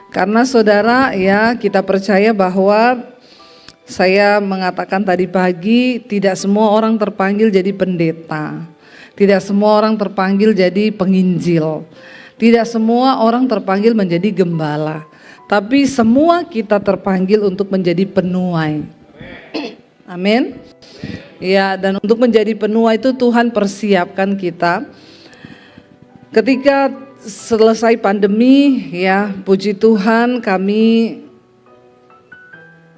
Karena saudara ya, kita percaya bahwa saya mengatakan tadi pagi, tidak semua orang terpanggil jadi pendeta. Tidak semua orang terpanggil jadi penginjil. Tidak semua orang terpanggil menjadi gembala. Tapi semua kita terpanggil untuk menjadi penuai. Amin. Ya, dan untuk menjadi penuai itu Tuhan persiapkan kita. Ketika selesai pandemi ya, puji Tuhan kami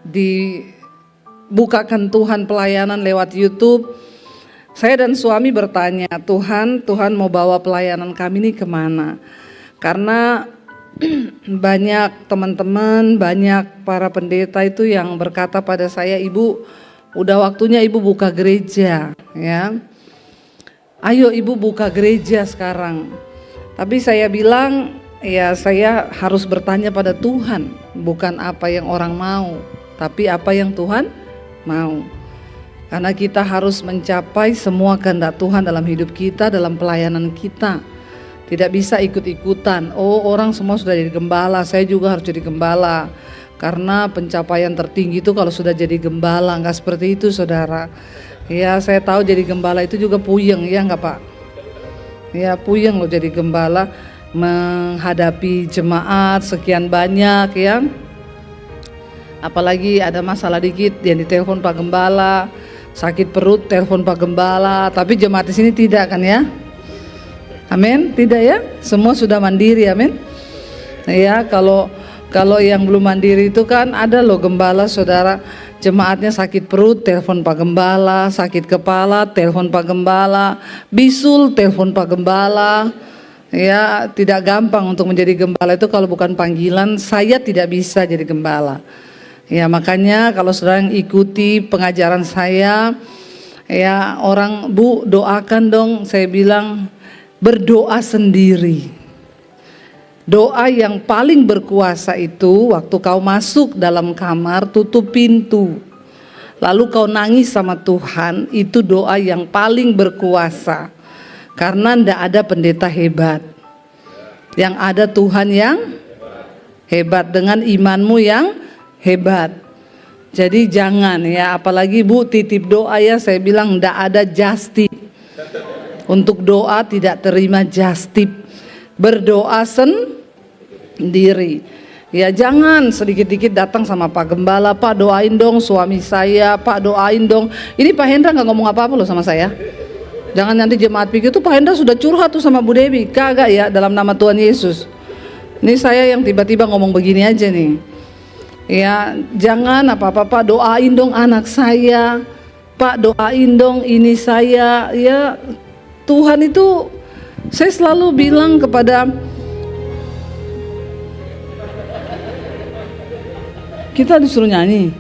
dibukakan Tuhan pelayanan lewat YouTube. Saya dan suami bertanya, Tuhan mau bawa pelayanan kami ini kemana? Karena banyak teman-teman, banyak para pendeta itu yang berkata pada saya, Ibu, udah waktunya Ibu buka gereja ya. Ayo Ibu buka gereja sekarang. Tapi saya bilang, ya saya harus bertanya pada Tuhan, bukan apa yang orang mau, tapi apa yang Tuhan mau. Karena kita harus mencapai semua kehendak Tuhan dalam hidup kita, dalam pelayanan kita. Tidak bisa ikut-ikutan, oh orang semua sudah jadi gembala, saya juga harus jadi gembala. Karena pencapaian tertinggi itu kalau sudah jadi gembala, enggak seperti itu saudara. Ya saya tahu jadi gembala itu juga puyeng, ya enggak Pak? Ya puyeng loh jadi gembala, menghadapi jemaat sekian banyak ya. Apalagi ada masalah dikit yang ditelepon Pak Gembala, sakit perut telepon Pak Gembala, tapi jemaat di sini tidak kan ya? Amin, tidak ya? Semua sudah mandiri, amin. Ya, kalau yang belum mandiri itu kan ada loh gembala saudara, jemaatnya sakit perut telepon Pak Gembala, sakit kepala telepon Pak Gembala, bisul telepon Pak Gembala. Ya, tidak gampang untuk menjadi gembala itu kalau bukan panggilan. Saya tidak bisa jadi gembala. Ya, makanya kalau saudara yang ikuti pengajaran saya, ya orang, Bu doakan dong, saya bilang berdoa sendiri. Doa yang paling berkuasa itu waktu kau masuk dalam kamar, tutup pintu, lalu kau nangis sama Tuhan, itu doa yang paling berkuasa. Karena tidak ada pendeta hebat, yang ada Tuhan yang hebat dengan imanmu yang hebat. Jadi jangan ya, apalagi Bu titip doa ya, saya bilang tidak ada justip. Untuk doa tidak terima justip, berdoa sendiri. Ya jangan sedikit-dikit datang sama Pak Gembala, Pak doain dong suami saya, Pak doain dong. Ini Pak Hendra gak ngomong apa-apa loh sama saya. Jangan nanti jemaat pikir tuh Pak Hendra sudah curhat tuh sama Bu Dewi. Kagak ya, dalam nama Tuhan Yesus. Ini saya yang tiba-tiba ngomong begini aja nih. Ya jangan apa-apa, Pak doain dong anak saya, Pak doain dong ini saya. Ya Tuhan itu, saya selalu bilang kepada kita disuruh nyanyi.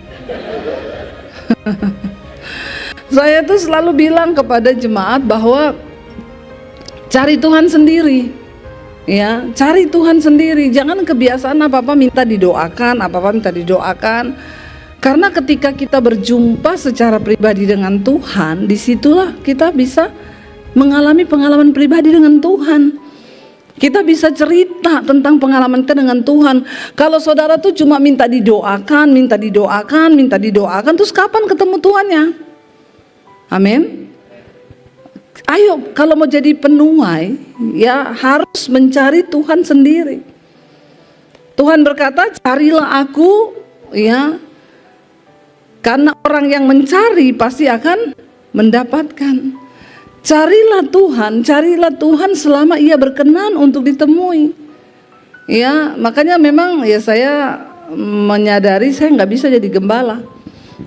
Saya tuh selalu bilang kepada jemaat bahwa cari Tuhan sendiri. Ya, cari Tuhan sendiri. Jangan kebiasaan apa-apa minta didoakan, apa-apa minta didoakan. Karena ketika kita berjumpa secara pribadi dengan Tuhan, disitulah kita bisa mengalami pengalaman pribadi dengan Tuhan. Kita bisa cerita tentang pengalaman kita dengan Tuhan. Kalau saudara tuh cuma minta didoakan, terus kapan ketemu Tuhannya? Amin. Ayo, kalau mau jadi penuai, ya harus mencari Tuhan sendiri. Tuhan berkata, carilah aku, ya. Karena orang yang mencari pasti akan mendapatkan. Carilah Tuhan selama Ia berkenan untuk ditemui. Ya, makanya memang ya saya menyadari saya nggak bisa jadi gembala.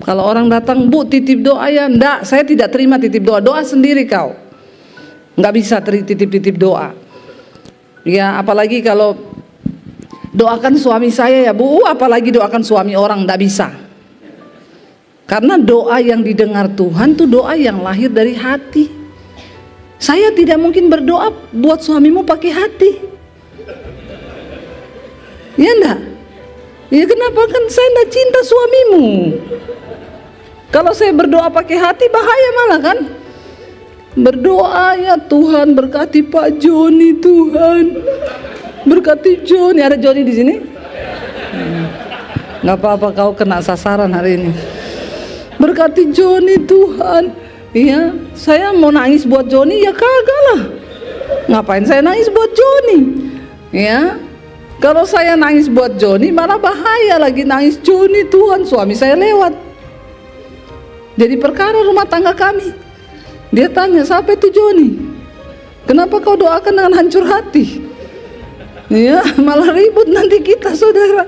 Kalau orang datang, Bu titip doa ya, enggak, saya tidak terima titip doa. Doa sendiri kau. Nggak bisa titip doa. Ya, apalagi kalau doakan suami saya ya Bu, apalagi doakan suami orang, nggak bisa. Karena doa yang didengar Tuhan tuh doa yang lahir dari hati. Saya tidak mungkin berdoa buat suamimu pakai hati. Ya enggak? Ya kenapa, kan saya enggak cinta suamimu. Kalau saya berdoa pakai hati bahaya malah kan. Berdoa ya Tuhan berkati Pak Joni, Tuhan berkati Joni. Ada Joni di sini? Nggak apa-apa kau kena sasaran hari ini. Berkati Joni Tuhan. Iya, saya mau nangis buat Joni ya kagak lah. Ngapain saya nangis buat Joni? Ya, kalau saya nangis buat Joni malah bahaya lagi nangis Joni Tuhan, suami saya lewat. Jadi perkara rumah tangga kami. Dia tanya, siapa itu Joni? Kenapa kau doakan dengan hancur hati? Ya, malah ribut nanti kita, saudara.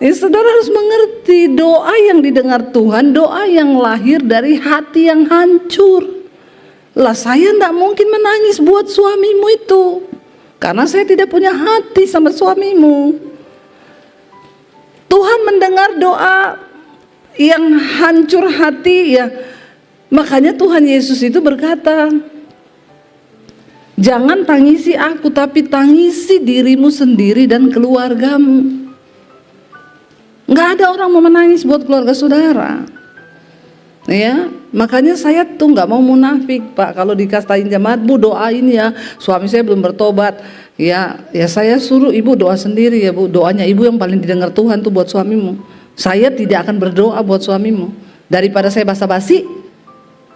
Saudara harus mengerti, doa yang didengar Tuhan, doa yang lahir dari hati yang hancur. Lah saya tidak mungkin menangis buat suamimu itu, karena saya tidak punya hati sama suamimu. Tuhan mendengar doa yang hancur hati ya. Makanya Tuhan Yesus itu berkata, jangan tangisi aku, tapi tangisi dirimu sendiri dan keluargamu. Nggak ada orang mau menangis buat keluarga saudara. Ya, makanya saya tuh nggak mau munafik, Pak. Kalau dikatain jemaat, Bu doain ya, suami saya belum bertobat. Ya saya suruh ibu doa sendiri ya, Bu. Doanya ibu yang paling didengar Tuhan tuh buat suamimu. Saya tidak akan berdoa buat suamimu. Daripada saya basa-basi,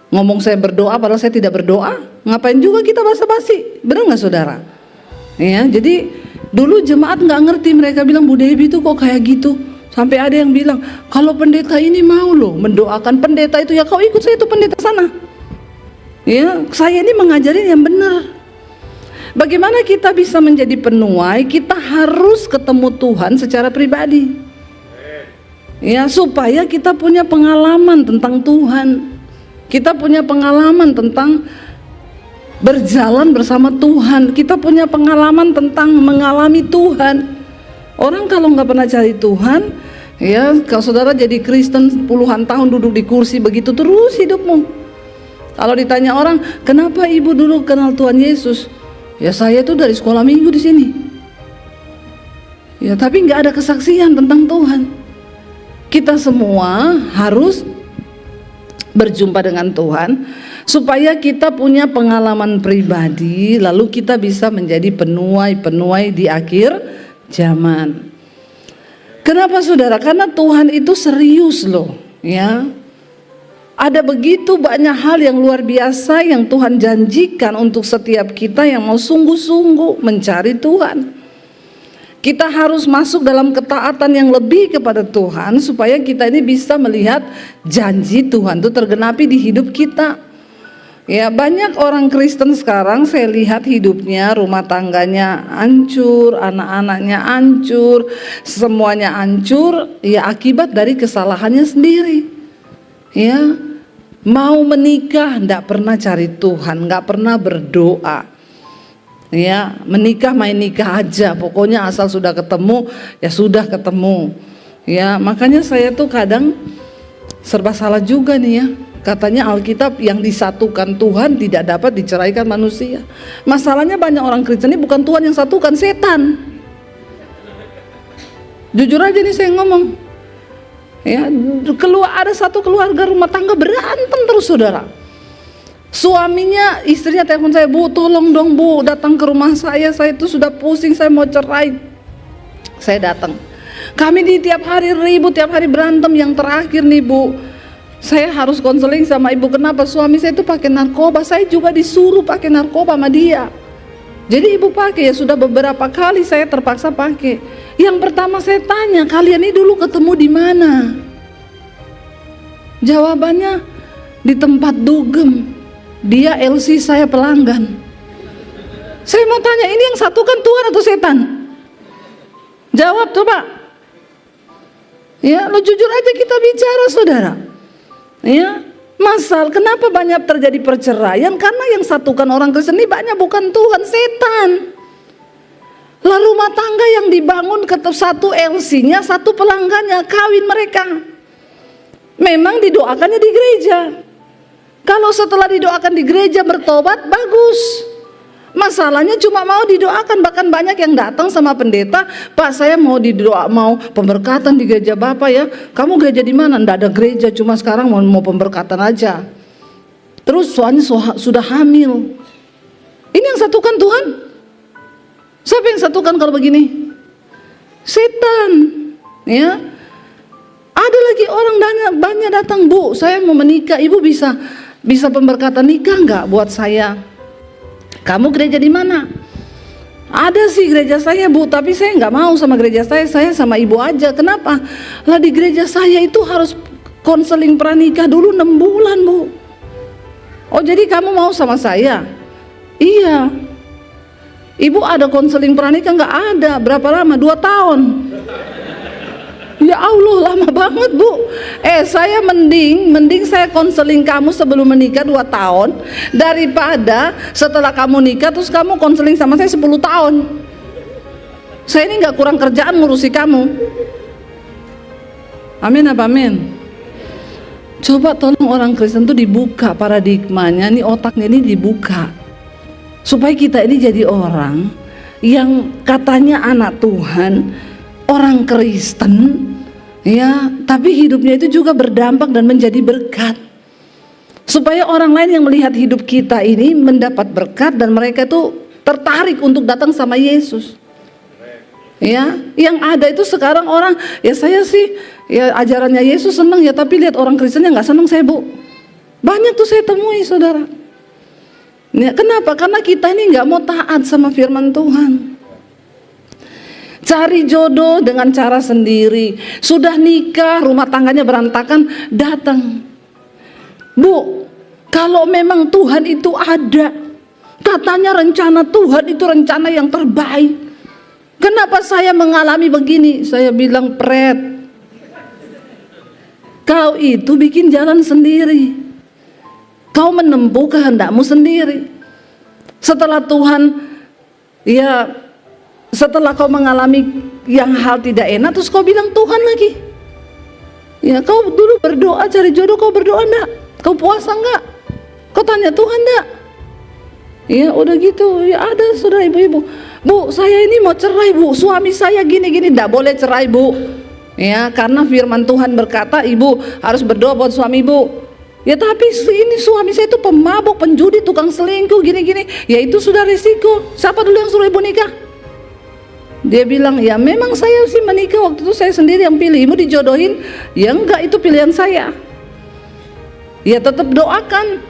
ngomong saya berdoa padahal saya tidak berdoa. Ngapain juga kita basa-basi? Benar nggak saudara? Ya, jadi dulu jemaat nggak ngerti, mereka bilang Bu Debbie tuh kok kayak gitu. Sampai ada yang bilang, kalau pendeta ini mau loh mendoakan pendeta itu, ya kau ikut saya itu pendeta sana. Ya, saya ini mengajarin yang benar. Bagaimana kita bisa menjadi penuai? Kita harus ketemu Tuhan secara pribadi. Ya, supaya kita punya pengalaman tentang Tuhan. Kita punya pengalaman tentang berjalan bersama Tuhan. Kita punya pengalaman tentang mengalami Tuhan. Orang kalau nggak pernah cari Tuhan, ya kalau saudara jadi Kristen puluhan tahun duduk di kursi begitu terus hidupmu. Kalau ditanya orang, kenapa ibu dulu kenal Tuhan Yesus? Ya saya tuh dari sekolah minggu di sini. Ya tapi nggak ada kesaksian tentang Tuhan. Kita semua harus berjumpa dengan Tuhan supaya kita punya pengalaman pribadi, lalu kita bisa menjadi penuai-penuai di akhir zaman. Kenapa saudara? Karena Tuhan itu serius loh, ya. Ada begitu banyak hal yang luar biasa yang Tuhan janjikan untuk setiap kita yang mau sungguh-sungguh mencari Tuhan. Kita harus masuk dalam ketaatan yang lebih kepada Tuhan supaya kita ini bisa melihat janji Tuhan itu tergenapi di hidup kita. Ya, banyak orang Kristen sekarang saya lihat hidupnya, rumah tangganya hancur, anak-anaknya hancur, semuanya hancur, ya akibat dari kesalahannya sendiri. Ya, mau menikah nggak pernah cari Tuhan, nggak pernah berdoa. Ya, menikah main nikah aja, pokoknya asal sudah ketemu, ya sudah ketemu. Ya, makanya saya tuh kadang serba salah juga nih ya. Katanya Alkitab yang disatukan Tuhan tidak dapat diceraikan manusia. Masalahnya banyak orang Kristen ini bukan Tuhan yang satukan, setan. Jujur aja nih saya ngomong. Ya, ada satu keluarga rumah tangga berantem terus saudara. Suaminya, istrinya telepon saya, Bu tolong dong Bu datang ke rumah saya itu sudah pusing, saya mau cerai. Saya datang. Kami di tiap hari ribut, tiap hari berantem, yang terakhir nih Bu, saya harus konseling sama ibu, kenapa suami saya itu pakai narkoba, saya juga disuruh pakai narkoba sama dia. Jadi ibu pakai, ya sudah beberapa kali saya terpaksa pakai. Yang pertama saya tanya, kalian ini dulu ketemu di mana? Jawabannya di tempat dugem. Dia LC, saya pelanggan. Saya mau tanya, ini yang satu kan Tuhan atau setan? Jawab coba. Ya, lo jujur aja kita bicara saudara. Ya, kenapa banyak terjadi perceraian? Karena yang satukan orang Kristen ini banyak bukan Tuhan, setan. Lah rumah tangga yang dibangun satu LC-nya, satu pelanggannya, kawin mereka. Memang didoakannya di gereja. Kalau setelah didoakan di gereja bertobat, bagus. Masalahnya cuma mau didoakan, bahkan banyak yang datang sama pendeta, Pak saya mau mau pemberkatan di gereja Bapak ya. Kamu gereja di mana? Nggak ada gereja, cuma sekarang mau pemberkatan aja. Terus suami sudah hamil. Ini yang satukan Tuhan? Siapa yang satukan kalau begini? Setan. Ya, ada lagi orang banyak datang, Bu, saya mau menikah, Ibu bisa pemberkatan nikah nggak buat saya? Kamu gereja di mana? Ada sih gereja saya, Bu, tapi saya nggak mau sama gereja saya sama Ibu aja. Kenapa? Lah di gereja saya itu harus konseling pranikah dulu 6 bulan, Bu. Oh, jadi kamu mau sama saya? Iya. Ibu ada konseling pranikah? Nggak ada. Berapa lama? 2 tahun. Ya Allah, lama banget, Bu. Saya mending saya konseling kamu sebelum menikah 2 tahun daripada setelah kamu nikah terus kamu konseling sama saya 10 tahun. Saya ini nggak kurang kerjaan ngurusi kamu. Amin apa amin? Coba tolong orang Kristen tuh dibuka paradigmanya, nih otaknya ini dibuka supaya kita ini jadi orang yang katanya anak Tuhan, orang Kristen, ya, tapi hidupnya itu juga berdampak dan menjadi berkat. Supaya orang lain yang melihat hidup kita ini mendapat berkat dan mereka itu tertarik untuk datang sama Yesus. Ya, yang ada itu sekarang orang, ya saya sih, ya ajarannya Yesus senang ya, tapi lihat orang Kristen yang nggak senang saya, Bu. Banyak tuh saya temui, saudara. Ya, kenapa? Karena kita ini nggak mau taat sama firman Tuhan. Cari jodoh dengan cara sendiri. Sudah nikah, rumah tangganya berantakan, datang. Bu, kalau memang Tuhan itu ada, katanya rencana Tuhan itu rencana yang terbaik. Kenapa saya mengalami begini? Saya bilang, Pret, kau itu bikin jalan sendiri. Kau menempuh kehendakmu sendiri. Setelah Tuhan, ya, setelah kau mengalami yang hal tidak enak, terus kau bilang Tuhan lagi. Ya, kau dulu berdoa cari jodoh, kau berdoa enggak? Kau puasa enggak? Kau tanya Tuhan enggak? Ya udah gitu, ya ada saudara ibu-ibu. Bu, saya ini mau cerai, Bu, suami saya gini-gini. Enggak boleh cerai, Bu. Ya, karena firman Tuhan berkata ibu harus berdoa buat suami ibu. Ya tapi ini suami saya itu pemabuk, penjudi, tukang selingkuh, gini-gini. Ya itu sudah risiko. Siapa dulu yang suruh ibu nikah? Dia bilang, ya memang saya sih menikah waktu itu saya sendiri yang pilih. Ibu dijodohin, ya enggak, itu pilihan saya. Ya tetap doakan.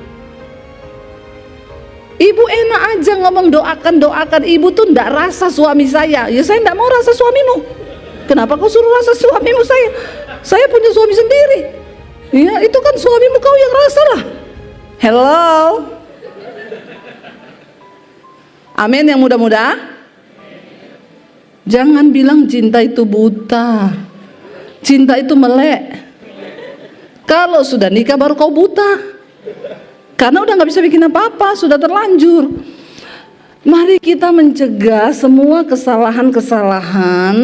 Ibu enak aja ngomong doakan. Ibu tuh enggak rasa suami saya. Ya saya enggak mau rasa suamimu. Kenapa kau suruh rasa suamimu saya? Saya punya suami sendiri. Ya itu kan suamimu, kau yang rasa lah. Hello. Amin yang muda-muda. Jangan bilang cinta itu buta. Cinta itu melek. Kalau sudah nikah baru kau buta. Karena udah nggak bisa bikin apa-apa, sudah terlanjur. Mari kita mencegah semua kesalahan-kesalahan,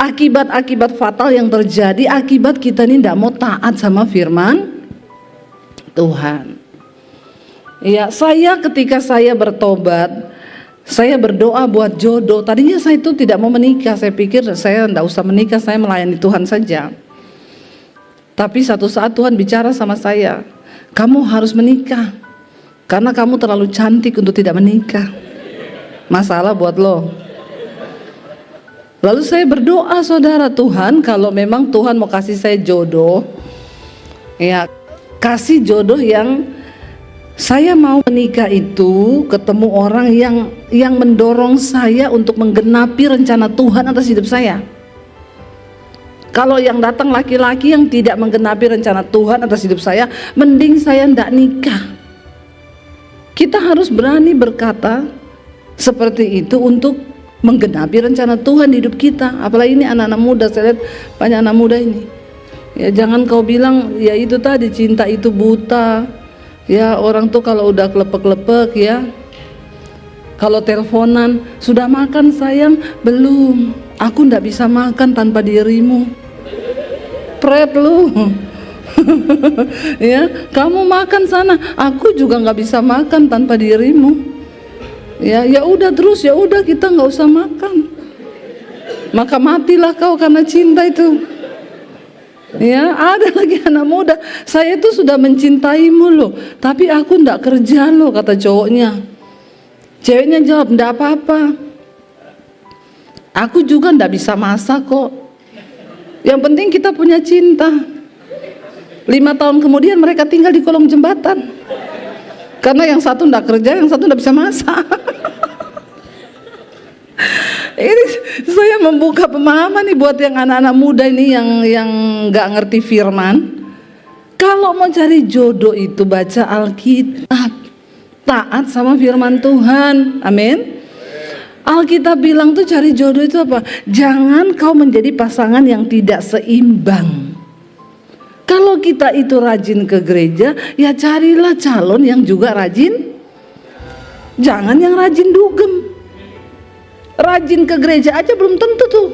akibat-akibat fatal yang terjadi akibat kita ini tidak mau taat sama firman Tuhan. Ya, ketika saya bertobat, saya berdoa buat jodoh. Tadinya saya itu tidak mau menikah. Saya pikir saya tidak usah menikah, saya melayani Tuhan saja. Tapi satu saat Tuhan bicara sama saya, kamu harus menikah karena kamu terlalu cantik untuk tidak menikah. Masalah buat lo. Lalu saya berdoa, saudara, Tuhan kalau memang Tuhan mau kasih saya jodoh, ya kasih jodoh yang saya mau menikah itu, ketemu orang yang mendorong saya untuk menggenapi rencana Tuhan atas hidup saya. Kalau yang datang laki-laki yang tidak menggenapi rencana Tuhan atas hidup saya, mending saya tidak nikah. Kita harus berani berkata seperti itu untuk menggenapi rencana Tuhan di hidup kita. Apalagi ini anak-anak muda, saya lihat banyak anak muda ini. Ya jangan kau bilang, ya itu tadi cinta itu buta. Ya orang tuh kalau udah klepek-klepek ya, kalau teleponan, sudah makan sayang? Belum, aku ndak bisa makan tanpa dirimu. Pret lu. Ya, kamu makan sana, aku juga nggak bisa makan tanpa dirimu. Ya udah terus, ya udah kita nggak usah makan. Maka matilah kau karena cinta itu. Ya ada lagi anak muda, saya itu sudah mencintaimu loh, tapi aku ndak kerja loh, kata cowoknya. Ceweknya jawab, ndak apa-apa, aku juga ndak bisa masak kok. Yang penting kita punya cinta. 5 tahun kemudian mereka tinggal di kolong jembatan. Karena yang satu ndak kerja, yang satu ndak bisa masak. Ini saya membuka pemahaman nih buat yang anak-anak muda ini yang nggak ngerti firman. Kalau mau cari jodoh itu baca Alkitab, taat sama firman Tuhan. Amin. Alkitab bilang tuh cari jodoh itu apa? Jangan kau menjadi pasangan yang tidak seimbang. Kalau kita itu rajin ke gereja, ya carilah calon yang juga rajin. Jangan yang rajin dugem. Rajin ke gereja aja belum tentu tuh.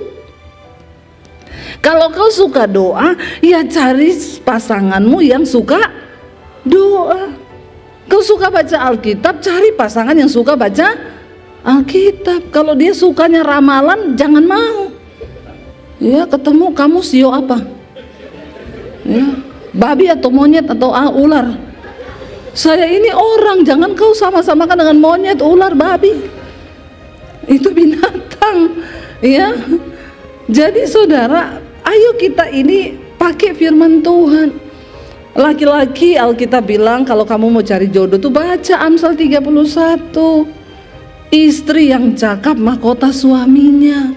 Kalau kau suka doa, ya cari pasanganmu yang suka doa. Kau suka baca Alkitab, cari pasangan yang suka baca Alkitab. Kalau dia sukanya ramalan, jangan mau. Ya, ketemu kamu sio apa? Ya, babi atau monyet atau ular. Saya ini orang, jangan kau sama-samakan dengan monyet, ular, babi. Itu binatang, ya. Jadi saudara, ayo kita ini pakai firman Tuhan. Laki-laki Alkitab bilang kalau kamu mau cari jodoh tuh baca Amsal 31. Istri yang cakap mahkota suaminya.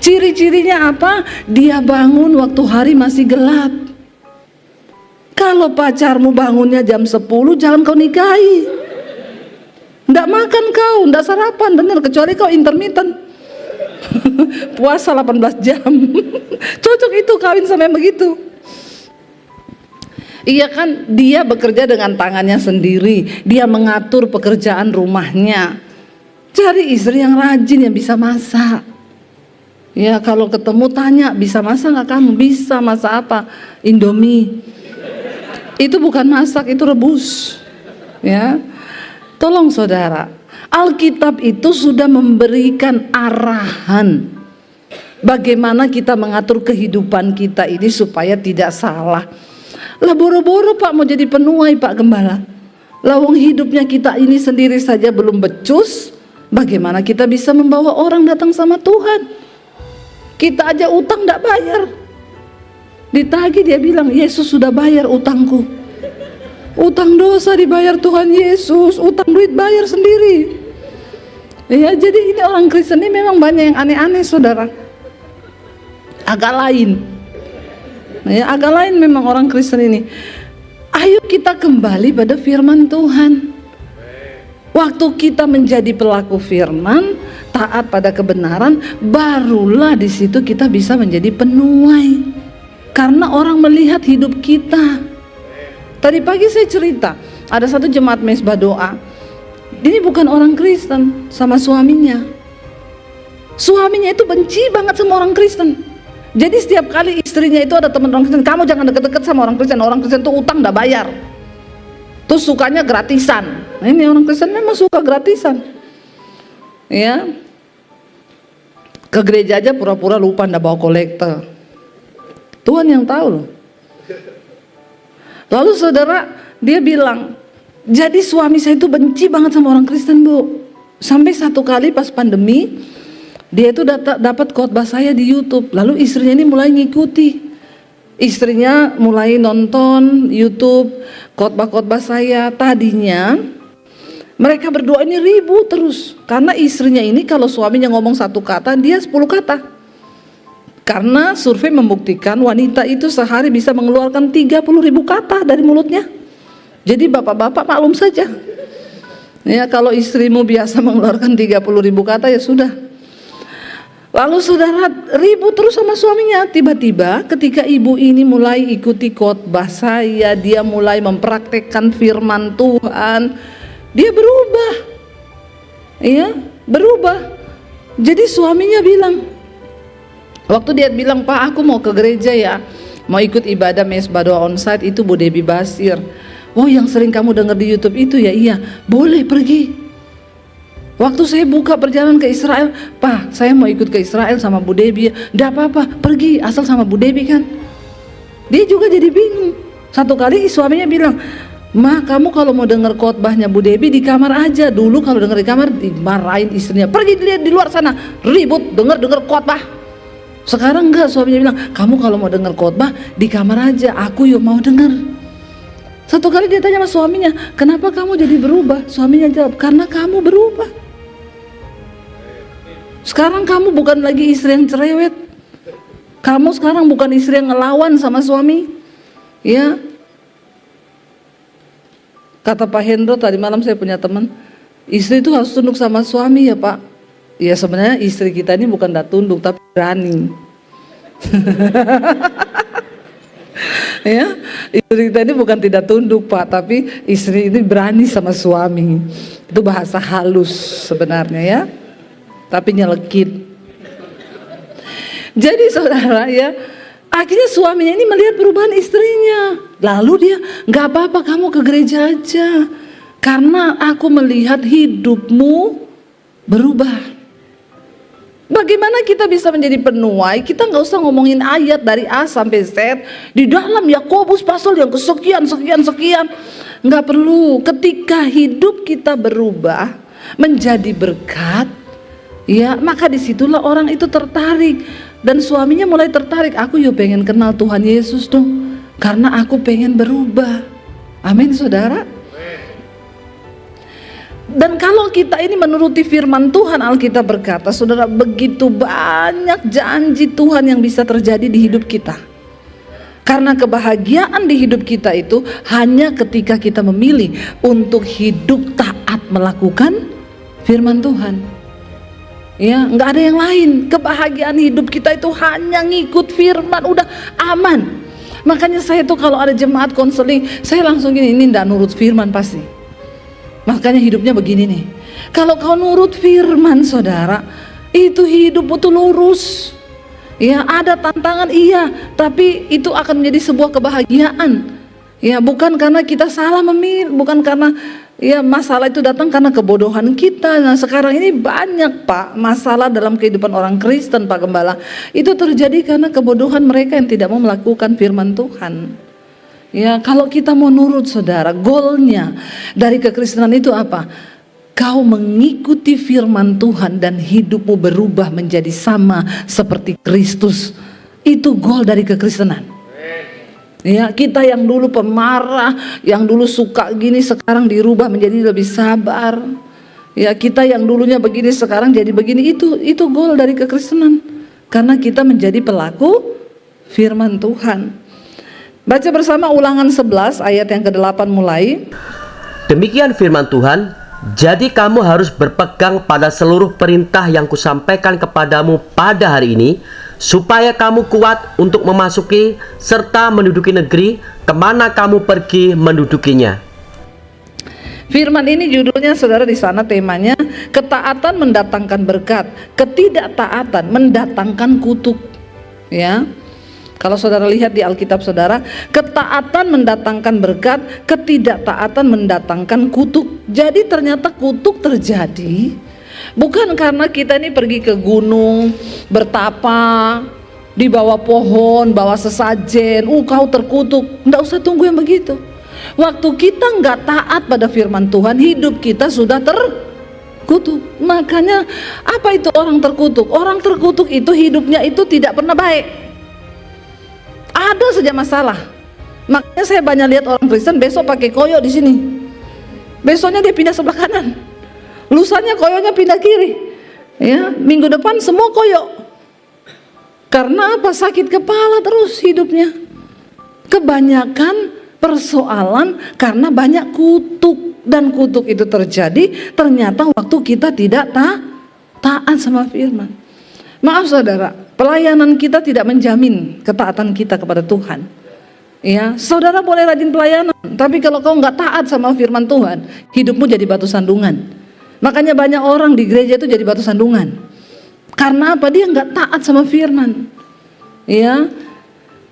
Ciri-cirinya apa? Dia bangun waktu hari masih gelap. Kalau pacarmu bangunnya jam 10, jangan kau nikahi. Nggak makan kau, nggak sarapan, bener, kecuali kau intermittent. Puasa 18 jam. Cocok itu kawin sampai begitu. Iya kan, dia bekerja dengan tangannya sendiri, dia mengatur pekerjaan rumahnya. Cari istri yang rajin, yang bisa masak. Ya, kalau ketemu tanya, bisa masak nggak kamu? Bisa. Masak apa? Indomie. Itu bukan masak, itu rebus. Ya. Tolong saudara, Alkitab itu sudah memberikan arahan bagaimana kita mengatur kehidupan kita ini supaya tidak salah. Lah boro-boro Pak mau jadi penuai Pak Gembala. Lawang hidupnya kita ini sendiri saja belum becus, bagaimana kita bisa membawa orang datang sama Tuhan? Kita aja utang tidak bayar. Ditagih dia bilang, Yesus sudah bayar utangku. Utang dosa dibayar Tuhan Yesus, utang duit bayar sendiri. Ya, jadi ini orang Kristen ini memang banyak yang aneh-aneh saudara. Agak lain. Ya, agak lain memang orang Kristen ini. Ayo kita kembali pada firman Tuhan. Waktu kita menjadi pelaku firman, taat pada kebenaran, barulah di situ kita bisa menjadi penuai. Karena orang melihat hidup kita. Tadi pagi saya cerita, ada satu jemaat mesbah doa. Ini bukan orang Kristen, sama suaminya. Suaminya itu benci banget sama orang Kristen. Jadi setiap kali istrinya itu ada teman orang Kristen, kamu jangan deket-deket sama orang Kristen. Orang Kristen itu utang gak bayar. Terus sukanya gratisan. Nah, ini orang Kristen memang suka gratisan. Ya, ke gereja aja pura-pura lupa ndak bawa kolektor. Tuhan yang tahu loh. Lalu saudara, dia bilang, jadi suami saya itu benci banget sama orang Kristen Bu. Sampai satu kali pas pandemi, dia itu dapat khotbah saya di YouTube. Lalu istrinya ini mulai ngikuti. Istrinya mulai nonton YouTube khotbah-khotbah saya. Tadinya mereka berdua ini ribut terus. Karena istrinya ini kalau suaminya ngomong satu kata, dia 10 kata. Karena survei membuktikan wanita itu sehari bisa mengeluarkan 30.000 kata dari mulutnya. Jadi bapak-bapak maklum saja. Ya, kalau istrimu biasa mengeluarkan 30.000 kata ya sudah. Lalu saudara ribut terus sama suaminya. Tiba-tiba ketika ibu ini mulai ikuti khotbah saya, dia mulai mempraktekkan firman Tuhan, dia berubah. Ya, berubah. Jadi suaminya bilang, waktu dia bilang, Pak aku mau ke gereja ya, mau ikut ibadah mesbah doa onsite itu Bu Debbie Basir. Oh yang sering kamu dengar di YouTube itu ya, iya boleh pergi. Waktu saya buka perjalanan ke Israel, Pak saya mau ikut ke Israel sama Bu Debbie. Nggak apa-apa, pergi asal sama Bu Debbie kan. Dia juga jadi bingung. Satu kali suaminya bilang, Ma kamu kalau mau dengar khotbahnya Bu Debbie di kamar aja. Dulu kalau dengar di kamar dimarahin istrinya, pergi dilihat di luar sana ribut dengar khotbah. Sekarang enggak, suaminya bilang, kamu kalau mau dengar khotbah di kamar aja, aku yuk mau dengar. Satu kali dia tanya sama suaminya, kenapa kamu jadi berubah? Suaminya jawab, karena kamu berubah. Sekarang kamu bukan lagi istri yang cerewet. Kamu sekarang bukan istri yang ngelawan sama suami. Ya. Kata Pak Hendro tadi malam, saya punya teman, istri itu harus tunduk sama suami ya Pak. Ya sebenarnya istri kita ini bukan tidak tunduk tapi berani. Ya, istri kita ini bukan tidak tunduk Pak, tapi istri ini berani sama suami. Itu bahasa halus sebenarnya ya, tapi nyelekit. Jadi saudara ya, akhirnya suaminya ini melihat perubahan istrinya. Lalu dia, gak apa-apa kamu ke gereja aja, karena aku melihat hidupmu berubah. Bagaimana kita bisa menjadi penuai? Kita nggak usah ngomongin ayat dari A sampai Z. Di dalam Yakobus pasal yang kesekian, sekian. Nggak perlu. Ketika hidup kita berubah menjadi berkat, ya maka disitulah orang itu tertarik. Dan suaminya mulai tertarik. Aku yuk pengen kenal Tuhan Yesus dong, karena aku pengen berubah. Amin saudara. Dan kalau kita ini menuruti firman Tuhan, Alkitab berkata, saudara, begitu banyak janji Tuhan yang bisa terjadi di hidup kita. Karena kebahagiaan di hidup kita itu hanya ketika kita memilih untuk hidup taat melakukan firman Tuhan. Ya, nggak ada yang lain. Kebahagiaan hidup kita itu hanya ngikut firman, udah aman. Makanya saya tuh kalau ada jemaat konseling, saya langsung gini, ini nggak nurut firman pasti. Makanya hidupnya begini nih. Kalau kau nurut firman saudara, itu hidup betul lurus. Ya ada tantangan iya, tapi itu akan menjadi sebuah kebahagiaan. Ya bukan karena kita salah memilih, bukan karena ya masalah itu datang karena kebodohan kita. Nah sekarang ini banyak Pak masalah dalam kehidupan orang Kristen Pak Gembala. Itu terjadi karena kebodohan mereka yang tidak mau melakukan firman Tuhan. Ya, kalau kita mau nurut saudara, goalnya dari kekristenan itu apa? Kau mengikuti firman Tuhan dan hidupmu berubah menjadi sama seperti Kristus. Itu goal dari kekristenan. Ya, kita yang dulu pemarah, yang dulu suka gini sekarang dirubah menjadi lebih sabar. Ya, kita yang dulunya begini sekarang jadi begini. Itu goal dari kekristenan. Karena kita menjadi pelaku firman Tuhan. Baca bersama Ulangan 11 ayat yang ke-8 mulai. Demikian firman Tuhan, jadi kamu harus berpegang pada seluruh perintah yang kusampaikan kepadamu pada hari ini, supaya kamu kuat untuk memasuki serta menduduki negeri kemana kamu pergi mendudukinya. Firman ini judulnya saudara di sana temanya, ketaatan mendatangkan berkat, ketidaktaatan mendatangkan kutuk. Ya. Kalau saudara lihat di Alkitab saudara, ketaatan mendatangkan berkat, ketidaktaatan mendatangkan kutuk. Jadi ternyata kutuk terjadi bukan karena kita ini pergi ke gunung, bertapa, di bawah pohon, bawa sesajen, kau terkutuk. Nggak usah tunggu yang begitu. Waktu kita nggak taat pada firman Tuhan, hidup kita sudah terkutuk. Makanya apa itu orang terkutuk? Orang terkutuk itu hidupnya itu tidak pernah baik. Ada saja masalah. Makanya saya banyak lihat orang Kristen besok pakai koyo di sini. Besoknya dia pindah sebelah kanan. Lusanya koyonya pindah kiri. Ya, minggu depan semua koyo. Karena apa? Sakit kepala terus hidupnya. Kebanyakan persoalan karena banyak kutuk, dan kutuk itu terjadi ternyata waktu kita tidak taat sama firman. Maaf saudara, pelayanan kita tidak menjamin ketaatan kita kepada Tuhan. Ya, saudara boleh rajin pelayanan, tapi kalau kau nggak taat sama firman Tuhan, hidupmu jadi batu sandungan. Makanya banyak orang di gereja itu jadi batu sandungan. Karena apa? Dia nggak taat sama firman. Ya,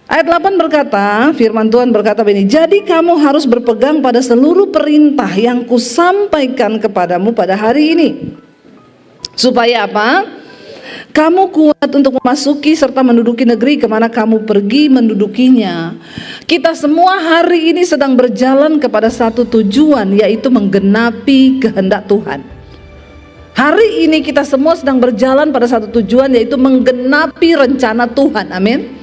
ayat 8 berkata, firman Tuhan berkata begini, jadi kamu harus berpegang pada seluruh perintah yang kusampaikan kepadamu pada hari ini. Supaya apa? Kamu kuat untuk memasuki serta menduduki negeri kemana kamu pergi mendudukinya. Kita semua hari ini sedang berjalan kepada satu tujuan, yaitu menggenapi kehendak Tuhan. Hari ini kita semua sedang berjalan pada satu tujuan, yaitu menggenapi rencana Tuhan. Amin.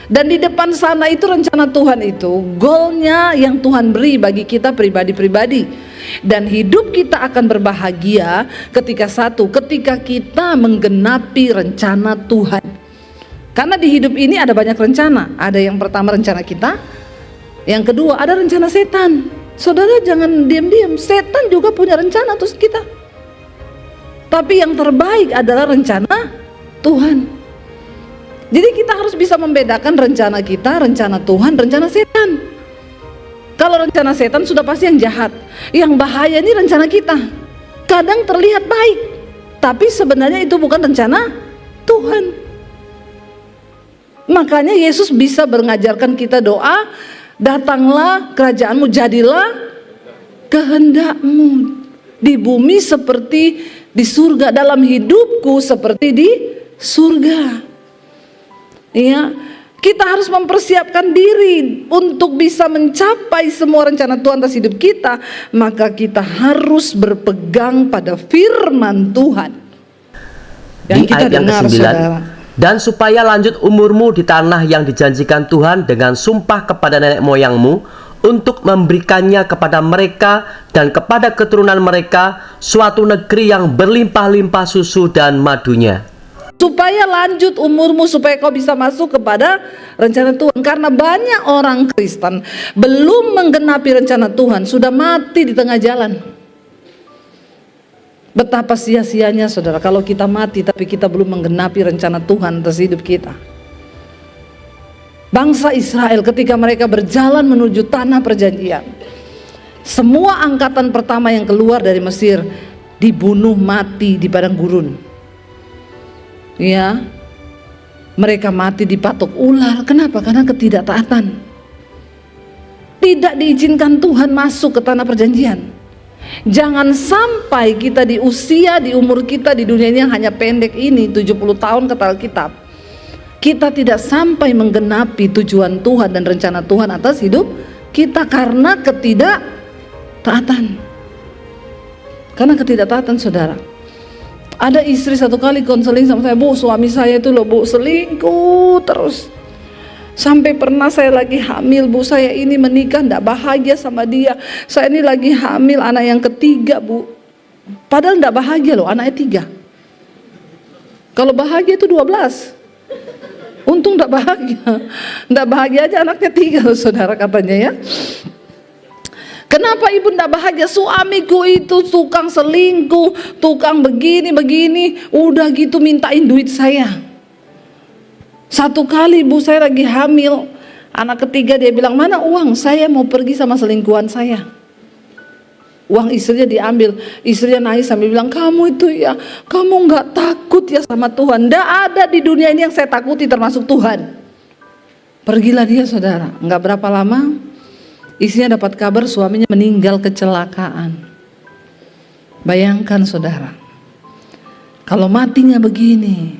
Dan di depan sana itu rencana Tuhan itu, goalnya yang Tuhan beri bagi kita pribadi-pribadi. Dan hidup kita akan berbahagia ketika kita menggenapi rencana Tuhan. Karena di hidup ini ada banyak rencana. Ada yang pertama rencana kita, yang kedua ada rencana setan. Saudara jangan diam-diam, setan juga punya rencana untuk kita. Tapi yang terbaik adalah rencana Tuhan. Jadi kita harus bisa membedakan rencana kita, rencana Tuhan, rencana setan. Kalau rencana setan sudah pasti yang jahat. Yang bahaya ini rencana kita. Kadang terlihat baik, tapi sebenarnya itu bukan rencana Tuhan. Makanya Yesus bisa mengajarkan kita doa, datanglah kerajaanmu, jadilah kehendakmu di bumi seperti di surga, dalam hidupku seperti di surga. Ya, kita harus mempersiapkan diri untuk bisa mencapai semua rencana Tuhan atas hidup kita. Maka kita harus berpegang pada firman Tuhan yang di kita ayat yang dengar, ke-9, saudara. dan supaya lanjut umurmu di tanah yang dijanjikan Tuhan dengan sumpah kepada nenek moyangmu, untuk memberikannya kepada mereka dan kepada keturunan mereka suatu negeri yang berlimpah-limpah susu dan madunya. Supaya lanjut umurmu, supaya kau bisa masuk kepada rencana Tuhan. Karena banyak orang Kristen belum menggenapi rencana Tuhan, sudah mati di tengah jalan. Betapa sia-sianya saudara kalau kita mati tapi kita belum menggenapi rencana Tuhan atas hidup kita. Bangsa Israel ketika mereka berjalan menuju tanah perjanjian, semua angkatan pertama yang keluar dari Mesir dibunuh mati di padang gurun. Ya, mereka mati dipatok ular. Kenapa? Karena ketidaktaatan. Tidak diizinkan Tuhan masuk ke tanah perjanjian. Jangan sampai kita di usia, di umur kita di dunia ini yang hanya pendek ini 70 tahun kata Alkitab, kita tidak sampai menggenapi tujuan Tuhan dan rencana Tuhan atas hidup kita karena ketidaktaatan. Karena ketidaktaatan saudara. Ada istri satu kali konseling sama saya, Bu, suami saya itu loh Bu, selingkuh terus. Sampai pernah saya lagi hamil, Bu, saya ini menikah tidak bahagia sama dia. Saya ini lagi hamil anak yang ketiga, Bu. Padahal tidak bahagia loh, anaknya 3. Kalau bahagia itu 12. Untung tidak bahagia. Tidak bahagia aja anaknya 3 loh saudara katanya ya. Kenapa ibu tidak bahagia? Suamiku itu tukang selingkuh, tukang begini, udah gitu mintain duit saya. Satu kali ibu saya lagi hamil, anak ketiga dia bilang, mana uang? Saya mau pergi sama selingkuhan saya. Uang istrinya diambil, istrinya nangis sambil bilang, kamu itu ya, kamu nggak takut ya sama Tuhan? Nggak ada di dunia ini yang saya takuti termasuk Tuhan. Pergilah dia saudara, nggak berapa lama istrinya dapat kabar suaminya meninggal kecelakaan. Bayangkan saudara, kalau matinya begini,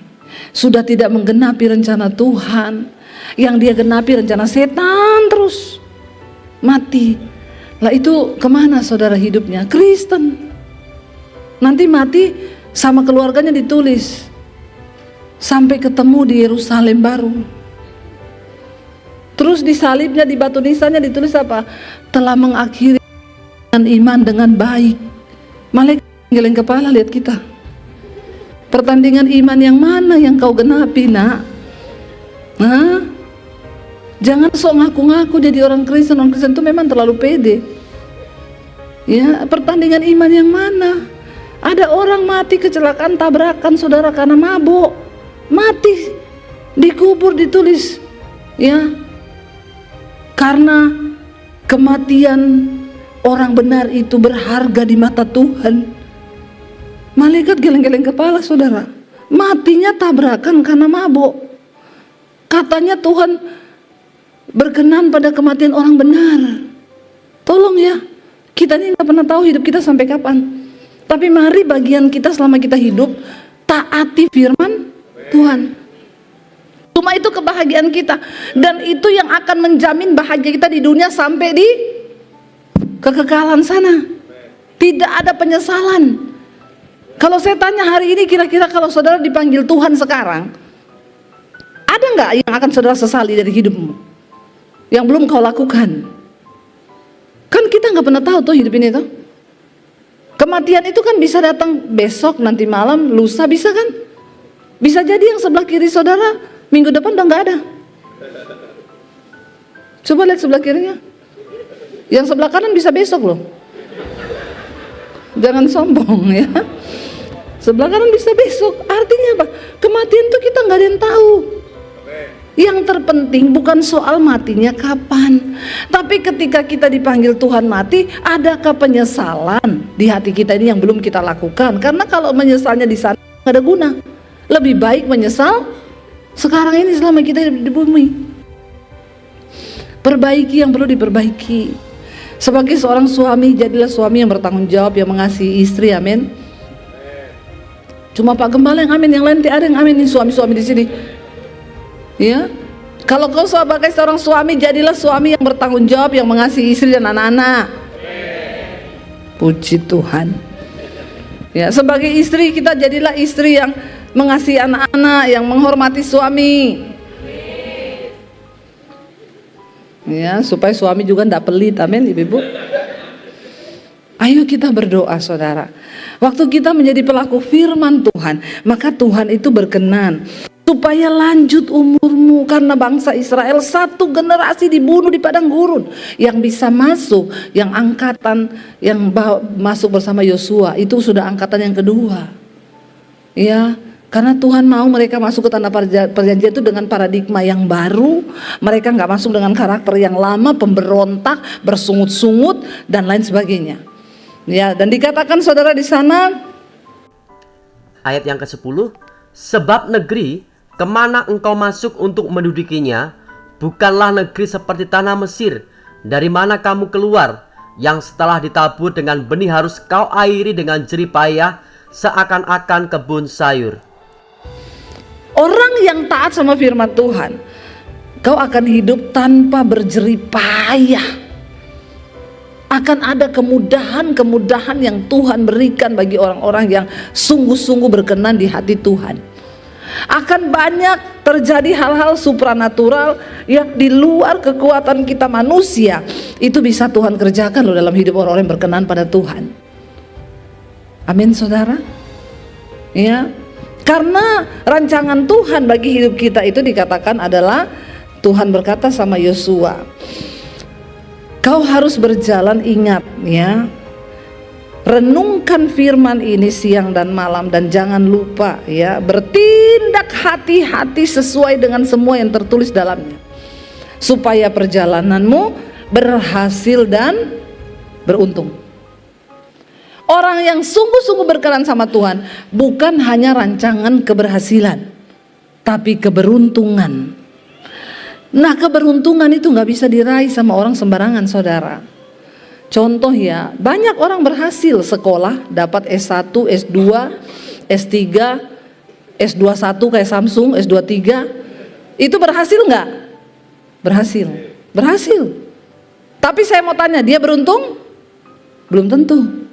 sudah tidak menggenapi rencana Tuhan, yang dia genapi rencana setan terus mati. Lah itu kemana saudara hidupnya? Kristen. Nanti mati sama keluarganya ditulis sampai ketemu di Yerusalem baru. Terus di salibnya, di batu nisannya ditulis apa? Telah mengakhiri iman dengan baik. Malaikat geleng kepala lihat kita. Pertandingan iman yang mana yang kau genapi nak? Nah, jangan sok ngaku-ngaku jadi orang Kristen. Orang Kristen itu memang terlalu pede. Ya, pertandingan iman yang mana? Ada orang mati kecelakaan tabrakan saudara karena mabuk. Mati dikubur ditulis ya. Karena kematian orang benar itu berharga di mata Tuhan. Malaikat geleng-geleng kepala saudara. Matinya tabrakan karena mabuk. Katanya Tuhan berkenan pada kematian orang benar. Tolong ya, kita ini gak pernah tahu hidup kita sampai kapan. Tapi mari bagian kita selama kita hidup, taati firman Tuhan. Cuma itu kebahagiaan kita. Dan itu yang akan menjamin bahagia kita di dunia sampai di kekekalan sana. Tidak ada penyesalan. Kalau saya tanya hari ini, kira-kira kalau saudara dipanggil Tuhan sekarang, ada nggak yang akan saudara sesali dari hidupmu yang belum kau lakukan? Kan kita nggak pernah tahu tuh hidup ini tuh. Kematian itu kan bisa datang besok, nanti malam, lusa, bisa kan? Bisa jadi yang sebelah kiri saudara minggu depan udah nggak ada. Coba lihat sebelah kirinya. Yang sebelah kanan bisa besok loh. Jangan sombong ya. Sebelah kanan bisa besok. Artinya apa? Kematian itu kita nggak ada yang tahu. Yang terpenting bukan soal matinya kapan, tapi ketika kita dipanggil Tuhan mati, adakah penyesalan di hati kita ini yang belum kita lakukan? Karena kalau menyesalnya di sana nggak ada guna. Lebih baik menyesal sekarang ini selama kita hidup di bumi. Perbaiki yang perlu diperbaiki. Sebagai seorang suami, jadilah suami yang bertanggung jawab, yang mengasihi istri. Amin. Cuma Pak Gembala yang amin, yang lain tidak ada yang amin. Nih suami-suami di sini. Ya, kalau kau sebagai seorang suami, jadilah suami yang bertanggung jawab, yang mengasihi istri dan anak-anak. Puji Tuhan. Ya, sebagai istri kita jadilah istri yang mengasihi anak-anak, yang menghormati suami. Ya, supaya suami juga tidak pelit. Amin, ibu-ibu. Ayo kita berdoa, saudara. Waktu kita menjadi pelaku firman Tuhan, maka Tuhan itu berkenan supaya lanjut umurmu, karena bangsa Israel satu generasi dibunuh di padang gurun. Yang bisa masuk, yang angkatan yang masuk bersama Yosua itu sudah angkatan yang kedua. Ya, karena Tuhan mau mereka masuk ke tanah perjanjian itu dengan paradigma yang baru. Mereka nggak masuk dengan karakter yang lama, pemberontak, bersungut-sungut dan lain sebagainya. Ya, dan dikatakan saudara di sana Ayat yang ke-10, sebab negeri kemana engkau masuk untuk mendudukinya bukanlah negeri seperti tanah Mesir, dari mana kamu keluar, yang setelah ditabur dengan benih harus kau airi dengan jerih payah, seakan-akan kebun sayur. orang yang taat sama firman Tuhan, kau akan hidup tanpa berjerih payah. Akan ada kemudahan-kemudahan yang Tuhan berikan bagi orang-orang yang sungguh-sungguh berkenan di hati Tuhan. Akan banyak terjadi hal-hal supranatural yang di luar kekuatan kita manusia. Itu bisa Tuhan kerjakan loh dalam hidup orang-orang yang berkenan pada Tuhan. Amin, saudara. Ya, karena rancangan Tuhan bagi hidup kita itu dikatakan adalah, Tuhan berkata sama Yosua, kau harus berjalan, ingat ya, renungkan firman ini siang dan malam, dan jangan lupa ya, bertindak hati-hati sesuai dengan semua yang tertulis dalamnya, supaya perjalananmu berhasil dan beruntung. Orang yang sungguh-sungguh berkenan sama Tuhan bukan hanya rancangan keberhasilan, tapi keberuntungan. Nah, keberuntungan itu nggak bisa diraih sama orang sembarangan, saudara. Contoh ya, banyak orang berhasil sekolah, dapat S1, S2, S3, S21 kayak Samsung, S23. Itu berhasil nggak? Berhasil. Berhasil. Tapi saya mau tanya, dia beruntung? Belum tentu.